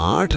8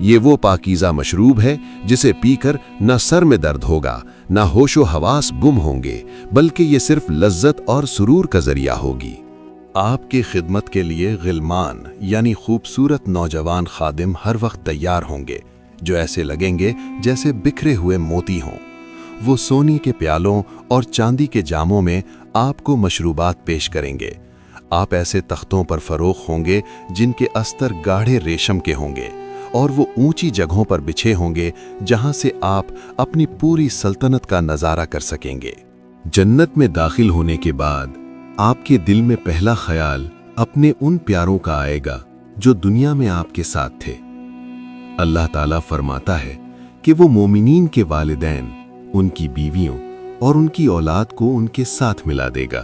یہ وہ پاکیزہ مشروب ہے جسے پی کر نہ سر میں درد ہوگا، نہ ہوش و حواس گم ہوں گے، بلکہ یہ صرف لذت اور سرور کا ذریعہ ہوگی۔ آپ کی خدمت کے لیے غلمان یعنی خوبصورت نوجوان خادم ہر وقت تیار ہوں گے، جو ایسے لگیں گے جیسے بکھرے ہوئے موتی ہوں۔ وہ سونے کے پیالوں اور چاندی کے جاموں میں آپ کو مشروبات پیش کریں گے۔ آپ ایسے تختوں پر فروخت ہوں گے جن کے استر گاڑھے ریشم کے ہوں گے، اور وہ اونچی جگہوں پر بچھے ہوں گے جہاں سے آپ اپنی پوری سلطنت کا نظارہ کر سکیں گے۔ جنت میں داخل ہونے کے بعد آپ کے دل میں پہلا خیال اپنے ان پیاروں کا آئے گا جو دنیا میں آپ کے ساتھ تھے۔ اللہ تعالیٰ فرماتا ہے کہ وہ مومنین کے والدین، ان کی بیویوں اور ان کی اولاد کو ان کے ساتھ ملا دے گا۔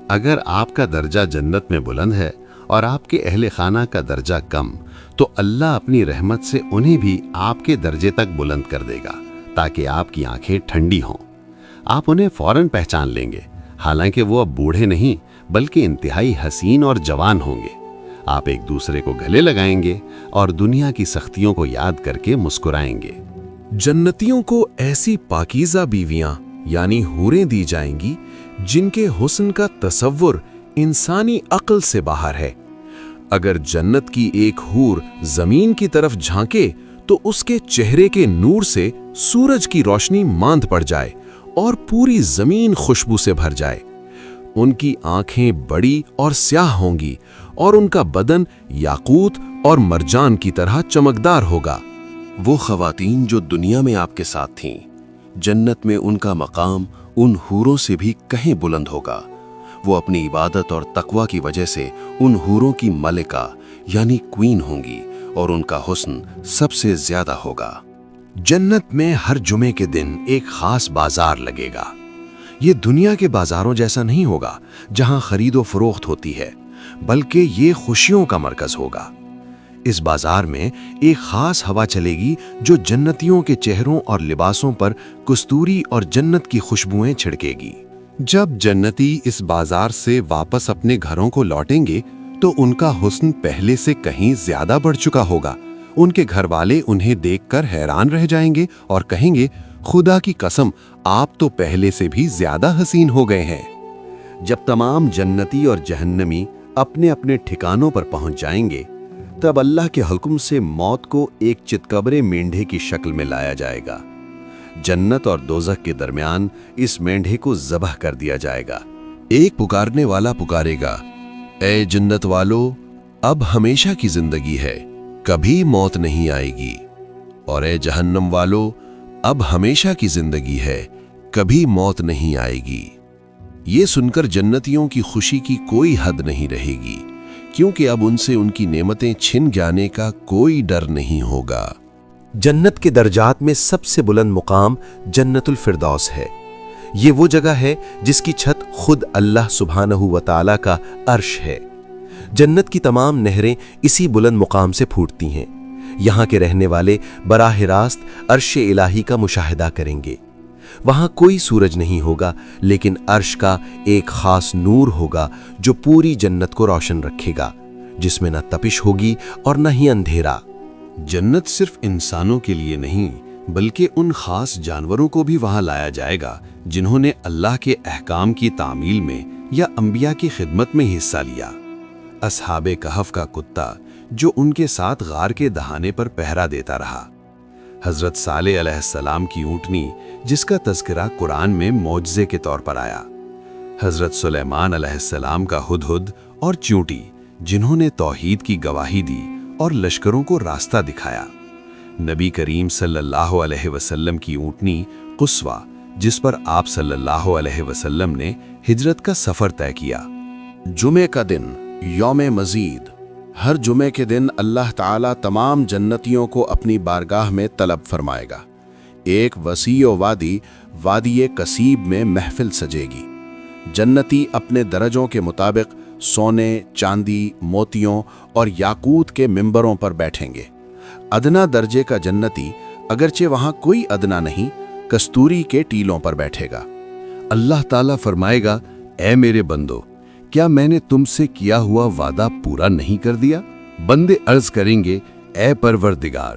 اگر آپ کا درجہ جنت میں بلند ہے اور آپ کے اہل خانہ کا درجہ کم، تو اللہ اپنی رحمت سے انہیں بھی آپ کے درجے تک بلند کر دے گا تاکہ آپ کی آنکھیں ٹھنڈی ہوں۔ آپ انہیں فوراً پہچان لیں گے، حالانکہ وہ اب بوڑھے نہیں بلکہ انتہائی حسین اور جوان ہوں گے۔ آپ ایک دوسرے کو گلے لگائیں گے اور دنیا کی سختیوں کو یاد کر کے مسکرائیں گے۔ جنتیوں کو ایسی پاکیزہ بیویاں یعنی حوریں دی جائیں گی جن کے حسن کا تصور انسانی عقل سے باہر ہے۔ اگر جنت کی ایک حور زمین کی طرف جھانکے تو اس کے چہرے کے نور سے سورج کی روشنی ماند پڑ جائے اور پوری زمین خوشبو سے بھر جائے۔ ان کی آنکھیں بڑی اور سیاہ ہوں گی اور ان کا بدن یاقوت اور مرجان کی طرح چمکدار ہوگا۔ وہ خواتین جو دنیا میں آپ کے ساتھ تھیں، جنت میں ان کا مقام ان حوروں سے بھی کہیں بلند ہوگا۔ وہ اپنی عبادت اور تقوی کی وجہ سے ان حوروں کی ملکہ یعنی کوئین ہوں گی، اور ان کا حسن سب سے زیادہ ہوگا۔ جنت میں ہر جمعے کے دن ایک خاص بازار لگے گا۔ یہ دنیا کے بازاروں جیسا نہیں ہوگا جہاں خرید و فروخت ہوتی ہے، بلکہ یہ خوشیوں کا مرکز ہوگا۔ اس بازار میں ایک خاص ہوا چلے گی جو جنتیوں کے چہروں اور لباسوں پر کستوری اور جنت کی خوشبوئیں چھڑکے گی۔ جب جنتی اس بازار سے واپس اپنے گھروں کو لوٹیں گے تو ان کا حسن پہلے سے کہیں زیادہ بڑھ چکا ہوگا۔ ان کے گھر والے انہیں دیکھ کر حیران رہ جائیں گے اور کہیں گے، خدا کی قسم، آپ تو پہلے سے بھی زیادہ حسین ہو گئے ہیں۔ جب تمام جنتی اور جہنمی اپنے اپنے ٹھکانوں پر پہنچ جائیں گے، تب اللہ کے حکم سے موت کو ایک چتکبرے مینڈھے کی شکل میں لایا جائے گا۔ جنت اور دوزخ کے درمیان اس مینڈھے کو ذبح کر دیا جائے گا۔ ایک پکارنے والا پکارے گا، اے جنت والو، اب ہمیشہ کی زندگی ہے، کبھی موت نہیں آئے گی، اور اے جہنم والو، اب ہمیشہ کی زندگی ہے، کبھی موت نہیں آئے گی۔ یہ سن کر جنتیوں کی خوشی کی کوئی حد نہیں رہے گی، کیونکہ اب ان سے ان کی نعمتیں چھن جانے کا کوئی ڈر نہیں ہوگا۔ جنت کے درجات میں سب سے بلند مقام جنت الفردوس ہے۔ یہ وہ جگہ ہے جس کی چھت خود اللہ سبحانہ و تعالیٰ کا عرش ہے۔ جنت کی تمام نہریں اسی بلند مقام سے پھوٹتی ہیں۔ یہاں کے رہنے والے براہ راست عرش الہی کا مشاہدہ کریں گے۔ وہاں کوئی سورج نہیں ہوگا، لیکن عرش کا ایک خاص نور ہوگا جو پوری جنت کو روشن رکھے گا، جس میں نہ تپش ہوگی اور نہ ہی اندھیرا۔ جنت صرف انسانوں کے لیے نہیں بلکہ ان خاص جانوروں کو بھی وہاں لایا جائے گا جنہوں نے اللہ کے احکام کی تعمیل میں یا انبیاء کی خدمت میں حصہ لیا۔ اصحاب کہف کا کتا جو ان کے ساتھ غار کے دہانے پر پہرا دیتا رہا، حضرت صالح علیہ السلام کی اونٹنی جس کا تذکرہ قرآن میں معجزے کے طور پر آیا، حضرت سلیمان علیہ السلام کا ہدہد اور چیونٹی جنہوں نے توحید کی گواہی دی اور لشکروں کو راستہ دکھایا، نبی کریم صلی اللہ علیہ وسلم کی اونٹنی قصوہ جس پر آپ صلی اللہ علیہ وسلم نے ہجرت کا سفر طے کیا۔ جمعے کا دن یوم مزید، ہر جمعے کے دن اللہ تعالیٰ تمام جنتیوں کو اپنی بارگاہ میں طلب فرمائے گا۔ ایک وسیع وادی کسیب میں محفل سجے گی۔ جنتی اپنے درجوں کے مطابق سونے، چاندی، موتیوں اور یاقوت کے ممبروں پر بیٹھیں گے۔ ادنا درجے کا جنتی اگرچہ وہاں کوئی ادنا نہیں، کستوری کے ٹیلوں پر بیٹھے گا۔ اللہ تعالیٰ فرمائے گا، اے میرے بندو، کیا میں نے تم سے کیا ہوا وعدہ پورا نہیں کر دیا؟ بندے عرض کریں گے، اے پروردگار،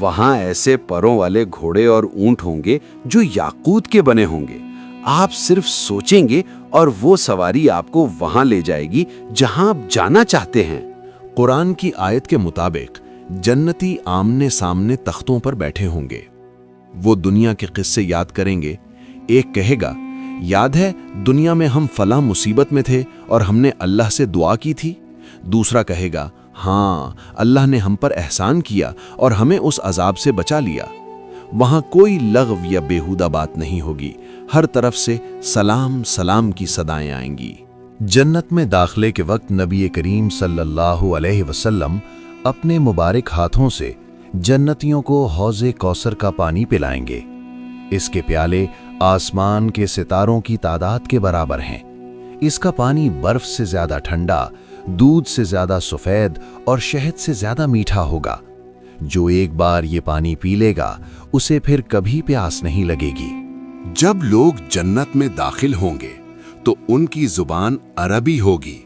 وہاں ایسے پروں والے گھوڑے اور اونٹ ہوں گے جو یاقوت کے بنے ہوں گے۔ آپ صرف سوچیں گے اور وہ سواری آپ کو وہاں لے جائے گی جہاں آپ جانا چاہتے ہیں۔ قرآن کی آیت کے مطابق جنتی آمنے سامنے تختوں پر بیٹھے ہوں گے۔ وہ دنیا کے قصے یاد کریں گے۔ ایک کہے گا، یاد ہے دنیا میں ہم فلاں مصیبت میں تھے اور ہم نے اللہ سے دعا کی تھی۔ دوسرا کہے گا، ہاں اللہ نے ہم پر احسان کیا اور ہمیں اس عذاب سے بچا لیا۔ وہاں کوئی لغو یا بیہودہ بات نہیں ہوگی، ہر طرف سے سلام سلام کی صدائیں آئیں گی۔ جنت میں داخلے کے وقت نبی کریم صلی اللہ علیہ وسلم اپنے مبارک ہاتھوں سے جنتیوں کو حوض کوثر کا پانی پلائیں گے۔ اس کے پیالے آسمان کے ستاروں کی تعداد کے برابر ہیں۔ اس کا پانی برف سے زیادہ ٹھنڈا، دودھ سے زیادہ سفید اور شہد سے زیادہ میٹھا ہوگا۔ جو ایک بار یہ پانی پی لے گا اسے پھر کبھی پیاس نہیں لگے گی۔ جب لوگ جنت میں داخل ہوں گے تو ان کی زبان عربی ہوگی۔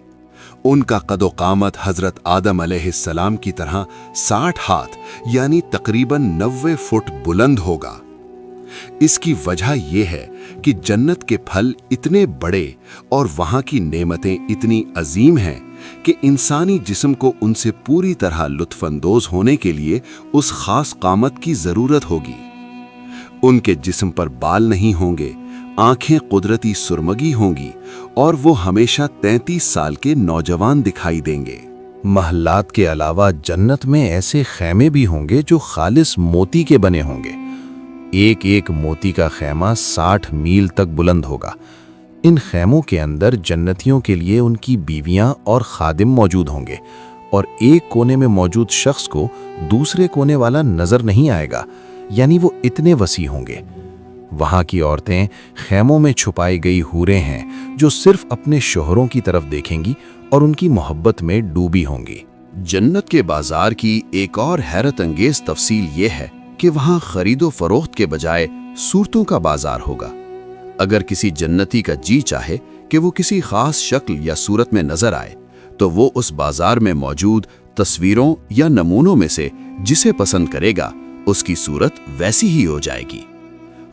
ان کا قد و قامت حضرت آدم علیہ السلام کی طرح 60 ہاتھ یعنی تقریباً 90 فٹ بلند ہوگا۔ اس کی وجہ یہ ہے کہ جنت کے پھل اتنے بڑے اور وہاں کی نعمتیں اتنی عظیم ہیں کہ انسانی جسم کو ان سے پوری طرح لطف اندوز ہونے کے لیے اس خاص قامت کی ضرورت ہوگی۔ ان کے جسم پر بال نہیں ہوں گے، آنکھیں قدرتی سرمگی ہوں گی اور وہ ہمیشہ 33 سال کے نوجوان دکھائی دیں گے۔ محلات کے علاوہ جنت میں ایسے خیمے بھی ہوں گے جو خالص موتی کے بنے ہوں گے۔ ایک ایک موتی کا خیمہ 60 میل تک بلند ہوگا۔ ان خیموں کے اندر جنتیوں کے لیے ان کی بیویاں اور خادم موجود ہوں گے، اور ایک کونے میں موجود شخص کو دوسرے کونے والا نظر نہیں آئے گا، یعنی وہ اتنے وسیع ہوں گے۔ وہاں کی عورتیں خیموں میں چھپائی گئی حوریں ہیں جو صرف اپنے شوہروں کی طرف دیکھیں گی اور ان کی محبت میں ڈوبی ہوں گی۔ جنت کے بازار کی ایک اور حیرت انگیز تفصیل یہ ہے کہ وہاں خرید و فروخت کے بجائے صورتوں کا بازار ہوگا۔ اگر کسی جنتی کا جی چاہے کہ وہ کسی خاص شکل یا صورت میں نظر آئے تو وہ اس بازار میں موجود تصویروں یا نمونوں میں سے جسے پسند کرے گا اس کی صورت ویسی ہی ہو جائے گی۔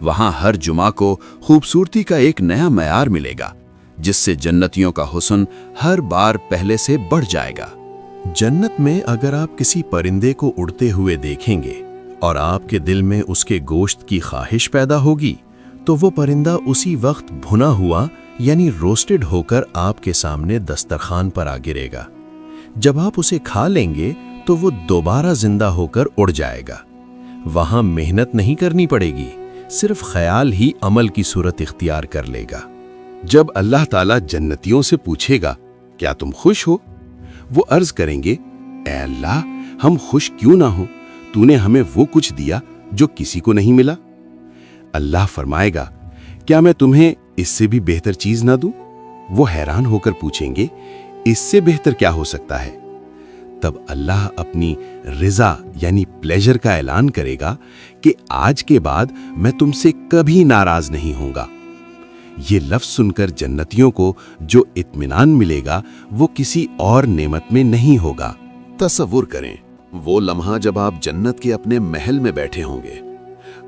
وہاں ہر جمعہ کو خوبصورتی کا ایک نیا معیار ملے گا، جس سے جنتیوں کا حسن ہر بار پہلے سے بڑھ جائے گا۔ جنت میں اگر آپ کسی پرندے کو اڑتے ہوئے دیکھیں گے اور آپ کے دل میں اس کے گوشت کی خواہش پیدا ہوگی تو وہ پرندہ اسی وقت بھنا ہوا یعنی روسٹڈ ہو کر آپ کے سامنے دسترخوان پر آ گرے گا۔ جب آپ اسے کھا لیں گے تو وہ دوبارہ زندہ ہو کر اڑ جائے گا۔ وہاں محنت نہیں کرنی پڑے گی، صرف خیال ہی عمل کی صورت اختیار کر لے گا۔ جب اللہ تعالیٰ جنتیوں سے پوچھے گا کیا تم خوش ہو، وہ عرض کریں گے، اے اللہ ہم خوش کیوں نہ ہوں، تو نے ہمیں وہ کچھ دیا جو کسی کو نہیں ملا۔ اللہ فرمائے گا، کیا میں تمہیں اس سے بھی بہتر چیز نہ دوں؟ وہ حیران ہو کر پوچھیں گے، اس سے بہتر کیا ہو سکتا ہے؟ تب اللہ اپنی رضا یعنی پلیجر کا اعلان کرے گا کہ آج کے بعد میں تم سے کبھی ناراض نہیں ہوں گا۔ یہ لفظ سن کر جنتیوں کو جو اطمینان ملے گا وہ کسی اور نعمت میں نہیں ہوگا۔ تصور کریں وہ لمحہ جب آپ جنت کے اپنے محل میں بیٹھے ہوں گے۔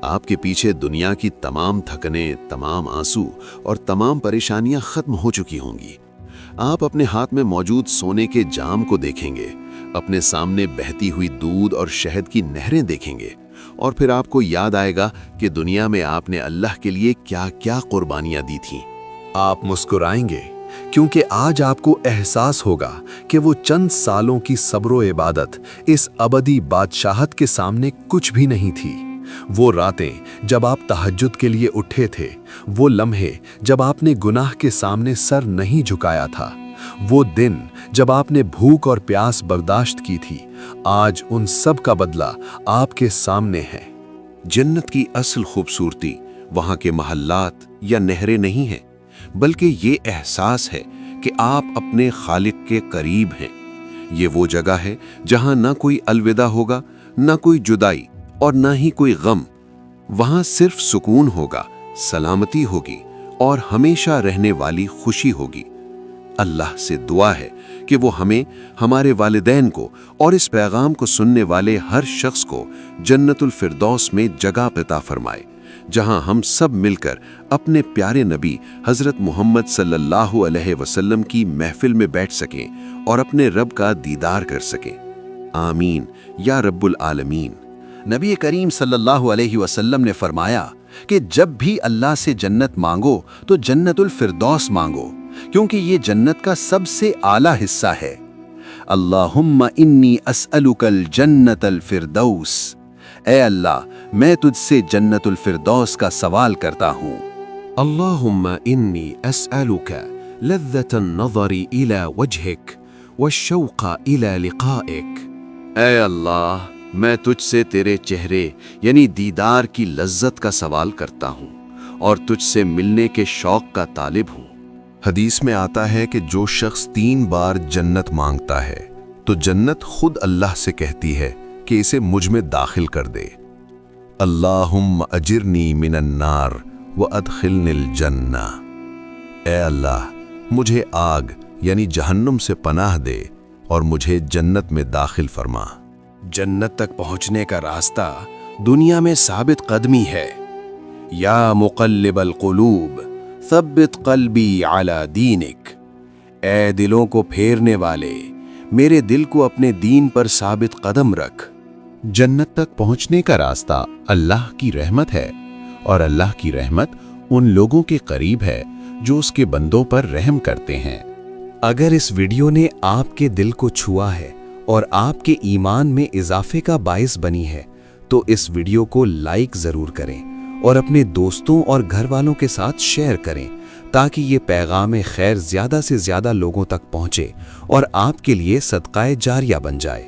آپ کے پیچھے دنیا کی تمام تھکنے، تمام آنسو اور تمام پریشانیاں ختم ہو چکی ہوں گی۔ آپ اپنے ہاتھ میں موجود سونے کے جام کو دیکھیں گے، اپنے سامنے بہتی ہوئی دودھ اور شہد کی نہریں دیکھیں گے، اور پھر آپ کو یاد آئے گا کہ دنیا میں آپ نے اللہ کے لیے کیا کیا قربانیاں دی تھیں۔ آپ مسکرائیں گے کیونکہ آج آپ کو احساس ہوگا کہ وہ چند سالوں کی صبر و عبادت اس ابدی بادشاہت کے سامنے کچھ بھی نہیں تھی۔ وہ راتیں جب آپ تہجد کے لیے اٹھے تھے، وہ لمحے جب آپ نے گناہ کے سامنے سر نہیں جھکایا تھا، وہ دن جب آپ نے بھوک اور پیاس برداشت کی تھی، آج ان سب کا بدلہ آپ کے سامنے ہے۔ جنت کی اصل خوبصورتی وہاں کے محلات یا نہریں نہیں ہیں، بلکہ یہ احساس ہے کہ آپ اپنے خالق کے قریب ہیں۔ یہ وہ جگہ ہے جہاں نہ کوئی الوداع ہوگا، نہ کوئی جدائی اور نہ ہی کوئی غم۔ وہاں صرف سکون ہوگا، سلامتی ہوگی اور ہمیشہ رہنے والی خوشی ہوگی۔ اللہ سے دعا ہے کہ وہ ہمیں، ہمارے والدین کو اور اس پیغام کو سننے والے ہر شخص کو جنت الفردوس میں جگہ عطا فرمائے، جہاں ہم سب مل کر اپنے پیارے نبی حضرت محمد صلی اللہ علیہ وسلم کی محفل میں بیٹھ سکیں اور اپنے رب کا دیدار کر سکیں۔ آمین یا رب العالمین۔ نبی کریم صلی اللہ علیہ وسلم نے فرمایا کہ جب بھی اللہ سے جنت مانگو تو جنت الفردوس مانگو، کیونکہ یہ جنت کا سب سے اعلیٰ حصہ ہے۔ اللہم انی اسألک الجنت الفردوس، اے اللہ میں تجھ سے جنت الفردوس کا سوال کرتا ہوں۔ اللہم انی اسألک لذة النظر الى وجهک والشوق الى لقائک۔ اے اللہ میں تجھ سے تیرے چہرے یعنی دیدار کی لذت کا سوال کرتا ہوں اور تجھ سے ملنے کے شوق کا طالب ہوں۔ حدیث میں آتا ہے کہ جو شخص 3 بار جنت مانگتا ہے تو جنت خود اللہ سے کہتی ہے کہ اسے مجھ میں داخل کر دے۔ اللہم اجرنی من النار وادخلنی الجنہ، اے اللہ مجھے آگ یعنی جہنم سے پناہ دے اور مجھے جنت میں داخل فرما۔ جنت تک پہنچنے کا راستہ دنیا میں ثابت قدمی ہے۔ یا مقلب القلوب ثبت قلبی علی دینک، اے دلوں کو پھیرنے والے میرے دل کو اپنے دین پر ثابت قدم رکھ۔ جنت تک پہنچنے کا راستہ اللہ کی رحمت ہے، اور اللہ کی رحمت ان لوگوں کے قریب ہے جو اس کے بندوں پر رحم کرتے ہیں۔ اگر اس ویڈیو نے آپ کے دل کو چھوا ہے اور آپ کے ایمان میں اضافے کا باعث بنی ہے تو اس ویڈیو کو لائک ضرور کریں اور اپنے دوستوں اور گھر والوں کے ساتھ شیئر کریں تاکہ یہ پیغام خیر زیادہ سے زیادہ لوگوں تک پہنچے اور آپ کے لیے صدقہ جاریہ بن جائے۔